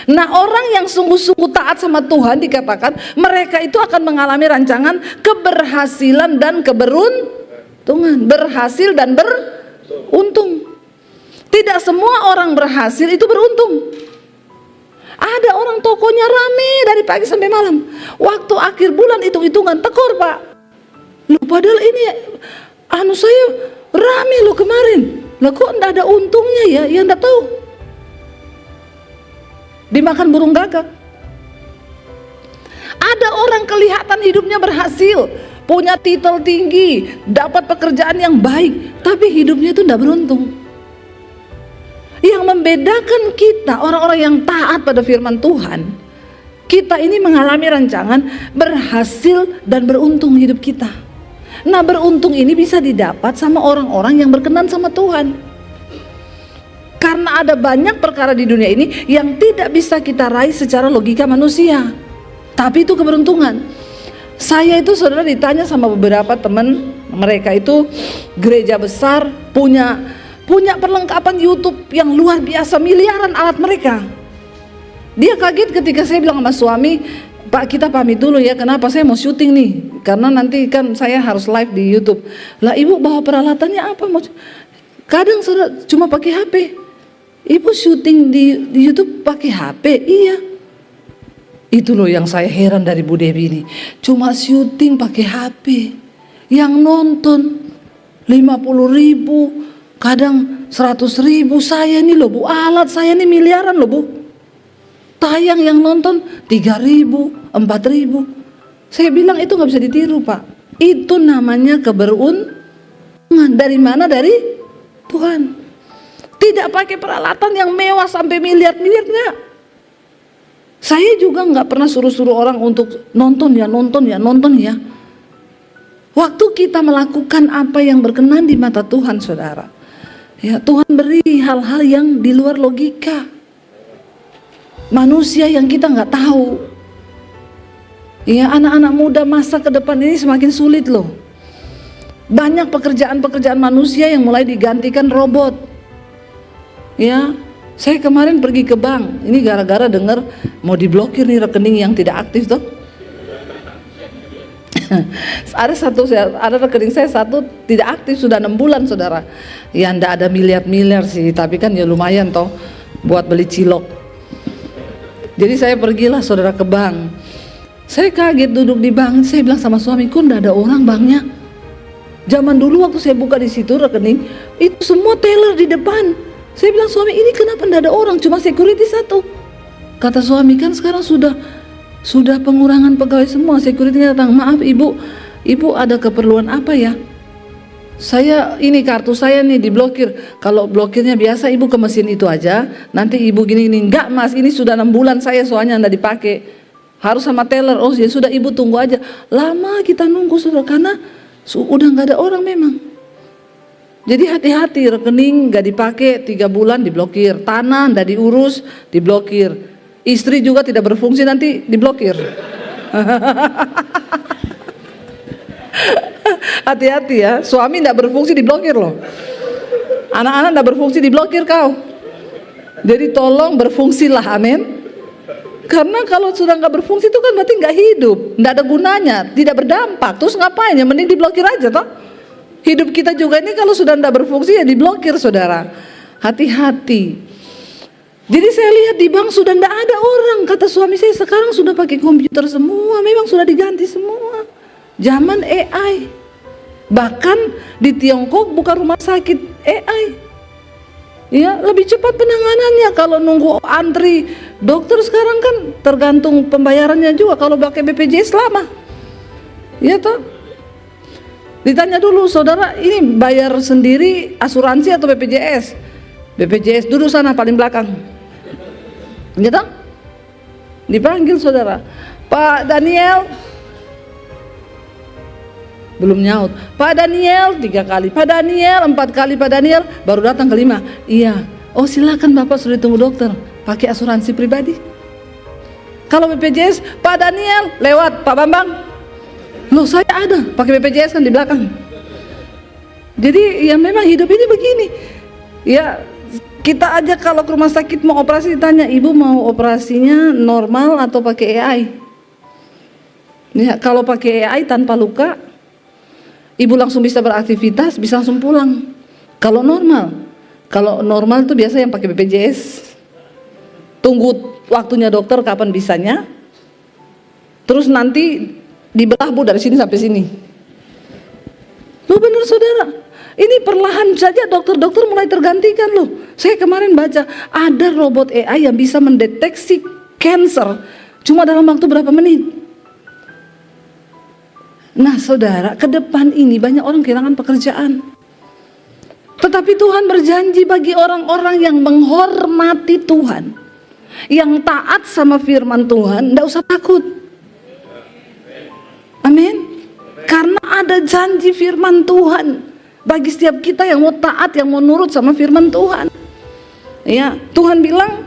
Nah, orang yang sungguh-sungguh taat sama Tuhan dikatakan mereka itu akan mengalami rancangan keberhasilan dan keberuntungan. Berhasil dan beruntung. Tidak semua orang berhasil itu beruntung. Ada orang tokonya rame dari pagi sampai malam. Waktu akhir bulan hitung-hitungan tekor, Pak. Loh, padahal ini saya rame loh kemarin. Lah kok enggak ada untungnya ya? Ya enggak tahu. Dimakan burung gagak. Ada orang kelihatan hidupnya berhasil, punya titel tinggi, dapat pekerjaan yang baik, tapi hidupnya itu enggak beruntung. Yang membedakan kita, orang-orang yang taat pada firman Tuhan, kita ini mengalami rancangan berhasil dan beruntung hidup kita. Nah, beruntung ini bisa didapat sama orang-orang yang berkenan sama Tuhan. Karena ada banyak perkara di dunia ini yang tidak bisa kita raih secara logika manusia, tapi itu keberuntungan. Saya itu, saudara, ditanya sama beberapa teman, mereka itu gereja besar, punya perlengkapan YouTube yang luar biasa, miliaran alat mereka. Dia kaget ketika saya bilang sama suami, Pak kita pamit dulu ya, kenapa? Saya mau syuting nih, karena nanti kan saya harus live di YouTube. Lah ibu bawa peralatannya apa? Kadang cuma pakai HP. Ibu syuting di YouTube pakai HP? Iya. Itu loh yang saya heran dari Bu Dewi ini. Cuma syuting pakai HP. Yang nonton 50.000, kadang 100.000. Saya nih loh Bu, alat saya nih miliaran loh Bu. Tayang yang nonton 3.000, 4.000. Saya bilang itu nggak bisa ditiru Pak. Itu namanya keberuntungan. Dari mana? Dari Tuhan. Tidak pakai peralatan yang mewah sampai miliar-miliar, enggak. Saya juga nggak pernah suruh-suruh orang untuk nonton ya. Waktu kita melakukan apa yang berkenan di mata Tuhan, saudara, ya Tuhan beri hal-hal yang di luar logika. Manusia yang kita nggak tahu. Ya, anak-anak muda masa ke depan ini semakin sulit loh. Banyak pekerjaan-pekerjaan manusia yang mulai digantikan robot. Ya, saya kemarin pergi ke bank. Ini gara-gara dengar mau diblokir nih rekening yang tidak aktif tuh. ada rekening saya satu tidak aktif sudah 6 bulan, saudara. Ya ndak ada miliar-miliar sih, tapi kan ya lumayan toh buat beli cilok. Jadi saya pergilah saudara ke bank. Saya kaget duduk di bank, saya bilang sama suamiku, ndak ada orang banknya. Zaman dulu waktu saya buka di situ rekening, itu semua teller di depan. Saya bilang, suami ini kenapa ndak ada orang, cuma security satu. Kata suami, kan sekarang sudah pengurangan pegawai semua. Security datang, maaf ibu ada keperluan apa ya? Saya ini kartu saya nih diblokir. Kalau blokirnya biasa ibu ke mesin itu aja, nanti ibu gini. Enggak mas, ini sudah 6 bulan saya soalnya ndak dipakai. Harus sama teller. Oh ya sudah ibu tunggu aja. Lama kita nunggu saudara, karena udah nggak ada orang memang. Jadi hati-hati, rekening nggak dipakai 3 bulan diblokir, tanah nggak diurus diblokir, istri juga tidak berfungsi nanti diblokir. Hati-hati ya, suami nggak berfungsi diblokir loh, anak-anak nggak berfungsi diblokir kau. Jadi tolong berfungsilah, amin. Karena kalau sudah nggak berfungsi itu kan berarti nggak hidup, nggak ada gunanya, tidak berdampak. Terus ngapain ya? Mending diblokir aja toh. Hidup kita juga ini kalau sudah nggak berfungsi ya diblokir, saudara. Hati-hati. Jadi saya lihat di bank sudah nggak ada orang. Kata suami saya, sekarang sudah pakai komputer semua, memang sudah diganti semua. Zaman AI. Bahkan di Tiongkok buka rumah sakit AI. Ya, lebih cepat penanganannya. Kalau nunggu antri dokter sekarang kan tergantung pembayarannya juga. Kalau pakai BPJS lama. Ya toh? Ditanya dulu, saudara ini bayar sendiri asuransi atau BPJS? BPJS, duduk sana paling belakang. Ya toh? Dipanggil saudara, Pak Daniel. Belum nyaut. Pak Daniel 3 kali, Pak Daniel 4 kali, Pak Daniel baru datang ke-5. Iya. Oh silakan Bapak, sudah ditunggu dokter. Pakai asuransi pribadi. Kalau BPJS, Pak Daniel lewat, Pak Bambang. Loh saya ada, pakai BPJS kan di belakang. Jadi ya memang hidup ini begini. Ya kita aja kalau ke rumah sakit mau operasi ditanya, ibu mau operasinya normal atau pakai AI? Ya kalau pakai AI tanpa luka, ibu langsung bisa beraktivitas, bisa langsung pulang. Kalau normal itu biasa yang pakai BPJS. Tunggu waktunya dokter kapan bisanya. Terus nanti dibelah bu dari sini sampai sini. Loh benar saudara. Ini perlahan saja dokter-dokter mulai tergantikan loh. Saya kemarin baca ada robot AI yang bisa mendeteksi cancer cuma dalam waktu berapa menit. Nah saudara, ke depan ini banyak orang kehilangan pekerjaan. Tetapi Tuhan berjanji bagi orang-orang yang menghormati Tuhan, yang taat sama firman Tuhan, tidak usah takut. Amin. Karena ada janji firman Tuhan bagi setiap kita yang mau taat, yang mau nurut sama firman Tuhan. Ya, Tuhan bilang,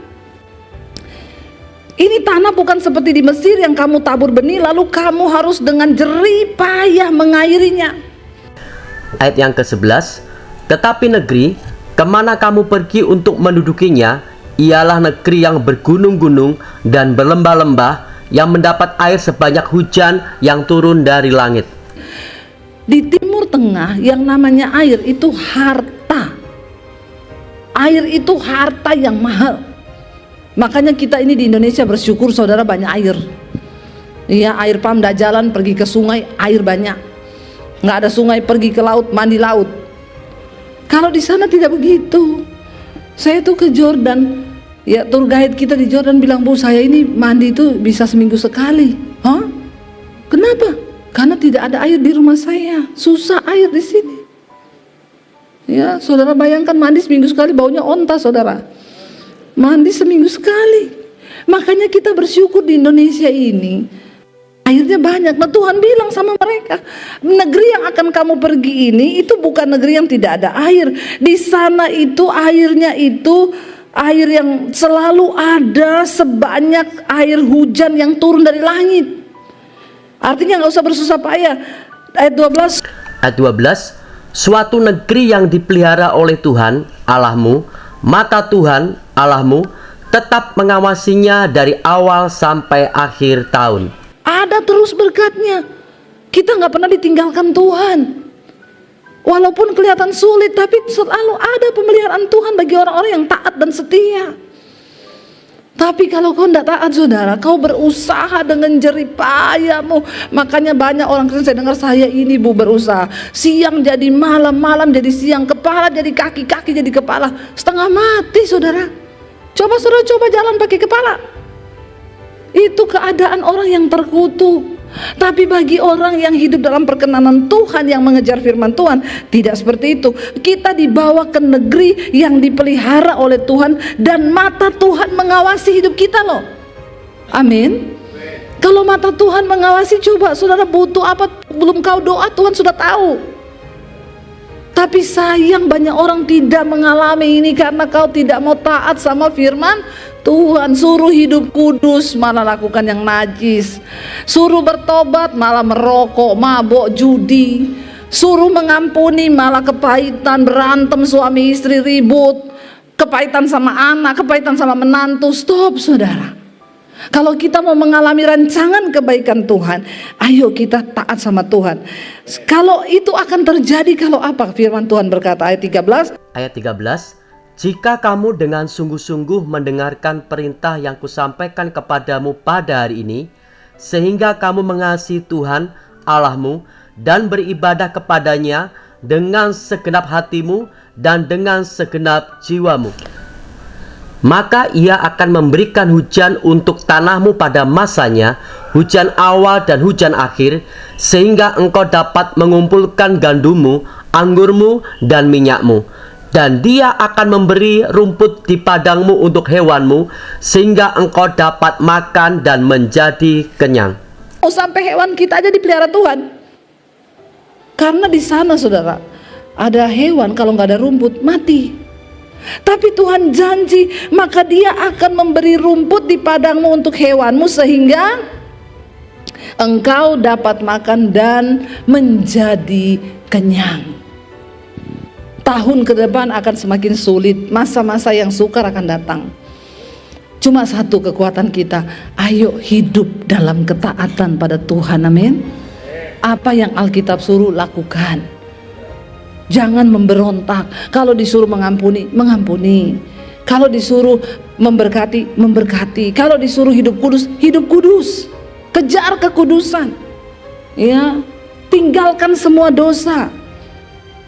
ini tanah bukan seperti di Mesir yang kamu tabur benih lalu kamu harus dengan jerih payah mengairinya. Ayat yang ke-11, tetapi negeri kemana kamu pergi untuk mendudukinya, ialah negeri yang bergunung-gunung dan berlembah-lembah, yang mendapat air sebanyak hujan yang turun dari langit. Di Timur Tengah yang namanya air itu harta. Air itu harta yang mahal. Makanya kita ini di Indonesia bersyukur saudara banyak air. Iya, air pam tidak jalan, pergi ke sungai, air banyak. Nggak ada sungai, pergi ke laut, mandi laut. Kalau di sana tidak begitu. Saya tuh ke Jordan, ya tour guide kita di Jordan bilang, "Bu, saya ini mandi itu bisa seminggu sekali." Hah? Kenapa? Karena tidak ada air di rumah saya, susah air di sini. Ya, saudara bayangkan mandi seminggu sekali, baunya onta saudara. Mandi seminggu sekali. Makanya kita bersyukur di Indonesia ini airnya banyak. Nah, Tuhan bilang sama mereka, negeri yang akan kamu pergi ini itu bukan negeri yang tidak ada air. Di sana itu airnya itu air yang selalu ada, sebanyak air hujan yang turun dari langit. Artinya nggak usah bersusah payah. Ayat 12. Ayat 12, suatu negeri yang dipelihara oleh Tuhan Allahmu, mata Tuhan Allahmu tetap mengawasinya dari awal sampai akhir tahun. Ada terus berkatnya. Kita nggak pernah ditinggalkan Tuhan. Walaupun kelihatan sulit, tapi selalu ada pemeliharaan Tuhan bagi orang-orang yang taat dan setia. Tapi kalau kau tidak taat saudara, kau berusaha dengan jerih payahmu. Makanya banyak orang Kristen, saya dengar, saya ini Bu berusaha, siang jadi malam, malam jadi siang, kepala jadi kaki, kaki jadi kepala, setengah mati saudara. Coba saudara coba jalan pakai kepala. Itu keadaan orang yang terkutuk. Tapi bagi orang yang hidup dalam perkenanan Tuhan, yang mengejar firman Tuhan, tidak seperti itu. Kita dibawa ke negeri yang dipelihara oleh Tuhan, dan mata Tuhan mengawasi hidup kita loh. Amin. Kalau mata Tuhan mengawasi, coba saudara butuh apa, belum kau doa Tuhan sudah tahu. Tapi sayang banyak orang tidak mengalami ini karena kau tidak mau taat sama firman Tuhan. Suruh hidup kudus malah lakukan yang najis, suruh bertobat malah merokok, mabok, judi, suruh mengampuni malah kepahitan, berantem suami istri ribut, kepahitan sama anak, kepahitan sama menantu. Stop saudara. Kalau kita mau mengalami rancangan kebaikan Tuhan, ayo kita taat sama Tuhan. Kalau itu akan terjadi kalau apa? Firman Tuhan berkata ayat 13. Ayat 13, jika kamu dengan sungguh-sungguh mendengarkan perintah yang kusampaikan kepadamu pada hari ini, sehingga kamu mengasihi Tuhan Allahmu dan beribadah kepadanya dengan segenap hatimu dan dengan segenap jiwamu, maka ia akan memberikan hujan untuk tanahmu pada masanya, hujan awal dan hujan akhir, sehingga engkau dapat mengumpulkan gandummu, anggurmu, dan minyakmu. Dan dia akan memberi rumput di padangmu untuk hewanmu, sehingga engkau dapat makan dan menjadi kenyang. Sampai hewan kita aja dipelihara Tuhan. Karena di sana saudara, ada hewan kalau nggak ada rumput mati. Tapi Tuhan janji, maka dia akan memberi rumput di padangmu untuk hewanmu, sehingga engkau dapat makan dan menjadi kenyang. Tahun ke depan akan semakin sulit, masa-masa yang sukar akan datang. Cuma satu kekuatan kita, ayo hidup dalam ketaatan pada Tuhan, amin. Apa yang Alkitab suruh lakukan. Jangan memberontak. Kalau disuruh mengampuni, mengampuni. Kalau disuruh memberkati, memberkati. Kalau disuruh hidup kudus, hidup kudus. Kejar kekudusan. Ya, tinggalkan semua dosa.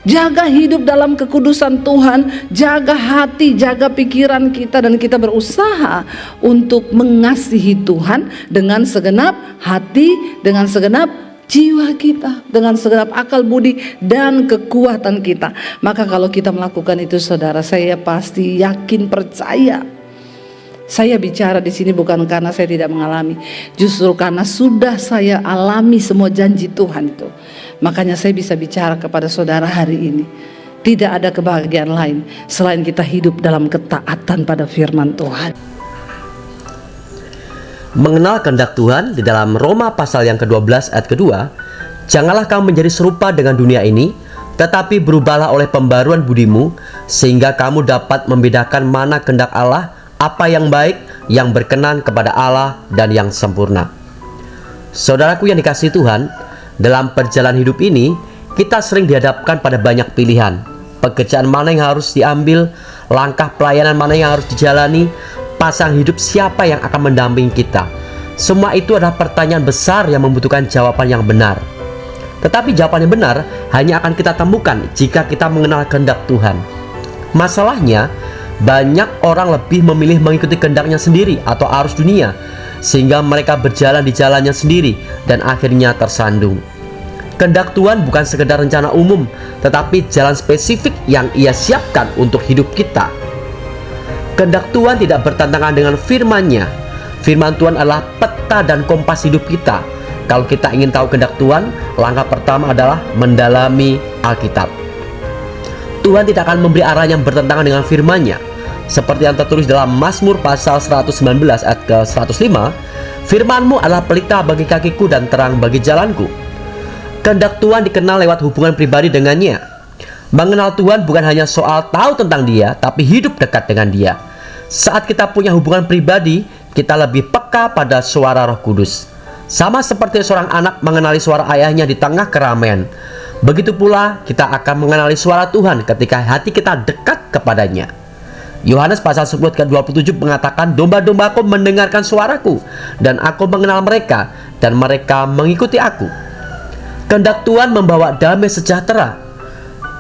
Jaga hidup dalam kekudusan Tuhan, jaga hati, jaga pikiran kita, dan kita berusaha untuk mengasihi Tuhan dengan segenap hati, dengan segenap jiwa kita, dengan segenap akal budi dan kekuatan kita. Maka kalau kita melakukan itu saudara, saya pasti yakin, percaya. Saya bicara di sini bukan karena saya tidak mengalami, justru karena sudah saya alami semua janji Tuhan itu. Makanya saya bisa bicara kepada saudara hari ini. Tidak ada kebahagiaan lain selain kita hidup dalam ketaatan pada firman Tuhan. Mengenal kehendak Tuhan di dalam Roma pasal yang ke-12 ayat kedua, janganlah kamu menjadi serupa dengan dunia ini, tetapi berubahlah oleh pembaruan budimu, sehingga kamu dapat membedakan mana kehendak Allah, apa yang baik, yang berkenan kepada Allah, dan yang sempurna. Saudaraku yang dikasihi Tuhan, dalam perjalanan hidup ini, kita sering dihadapkan pada banyak pilihan. Pekerjaan mana yang harus diambil, langkah pelayanan mana yang harus dijalani, pasangan hidup siapa yang akan mendampingi kita. Semua itu adalah pertanyaan besar yang membutuhkan jawaban yang benar. Tetapi jawaban yang benar hanya akan kita temukan jika kita mengenal kehendak Tuhan. Masalahnya, banyak orang lebih memilih mengikuti kehendaknya sendiri atau arus dunia, sehingga mereka berjalan di jalannya sendiri dan akhirnya tersandung. Kehendak Tuhan bukan sekedar rencana umum, tetapi jalan spesifik yang Ia siapkan untuk hidup kita. Kehendak Tuhan tidak bertentangan dengan firman-Nya. Firman Tuhan adalah peta dan kompas hidup kita. Kalau kita ingin tahu kehendak Tuhan, langkah pertama adalah mendalami Alkitab. Tuhan tidak akan memberi arahan yang bertentangan dengan firman-Nya. Seperti yang tertulis dalam Mazmur pasal 119 ayat ke-105, firman-Mu adalah pelita bagi kakiku dan terang bagi jalanku. Kehendak Tuhan dikenal lewat hubungan pribadi dengannya. Mengenal Tuhan bukan hanya soal tahu tentang Dia, tapi hidup dekat dengan Dia. Saat kita punya hubungan pribadi, kita lebih peka pada suara Roh Kudus. Sama seperti seorang anak mengenali suara ayahnya di tengah keramaian, begitu pula kita akan mengenali suara Tuhan ketika hati kita dekat kepadanya. Yohanes pasal 10 ayat 27 mengatakan, domba-dombaku mendengarkan suaraku, dan aku mengenal mereka, dan mereka mengikuti aku. Kehendak Tuhan membawa damai sejahtera.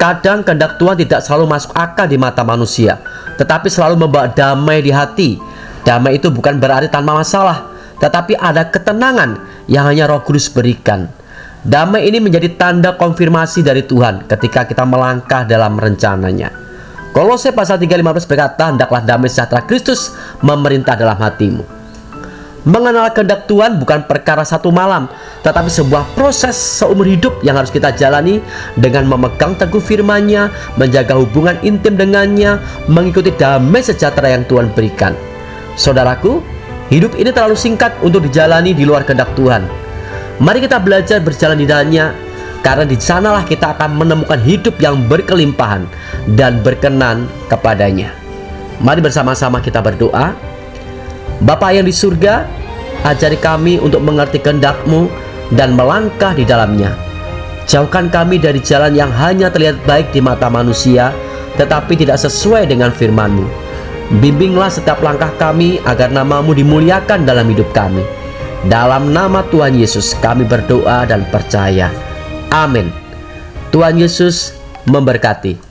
Kadang kehendak Tuhan tidak selalu masuk akal di mata manusia, tetapi selalu membawa damai di hati. Damai itu bukan berarti tanpa masalah, tetapi ada ketenangan yang hanya Roh Kudus berikan. Damai ini menjadi tanda konfirmasi dari Tuhan ketika kita melangkah dalam rencananya. Kolose pasal 3:15 berkata, hendaklah damai sejahtera Kristus memerintah dalam hatimu. Mengenal kehendak Tuhan bukan perkara satu malam, tetapi sebuah proses seumur hidup yang harus kita jalani dengan memegang teguh firman-Nya, menjaga hubungan intim dengannya, mengikuti damai sejahtera yang Tuhan berikan. Saudaraku, hidup ini terlalu singkat untuk dijalani di luar kehendak Tuhan. Mari kita belajar berjalan di dalamnya, karena di sanalah kita akan menemukan hidup yang berkelimpahan dan berkenan kepadanya. Mari bersama-sama kita berdoa. Bapa yang di surga, ajari kami untuk mengerti kehendak-Mu dan melangkah di dalamnya. Jauhkan kami dari jalan yang hanya terlihat baik di mata manusia, tetapi tidak sesuai dengan firman-Mu. Bimbinglah setiap langkah kami agar nama-Mu dimuliakan dalam hidup kami. Dalam nama Tuhan Yesus kami berdoa dan percaya. Amin. Tuhan Yesus memberkati.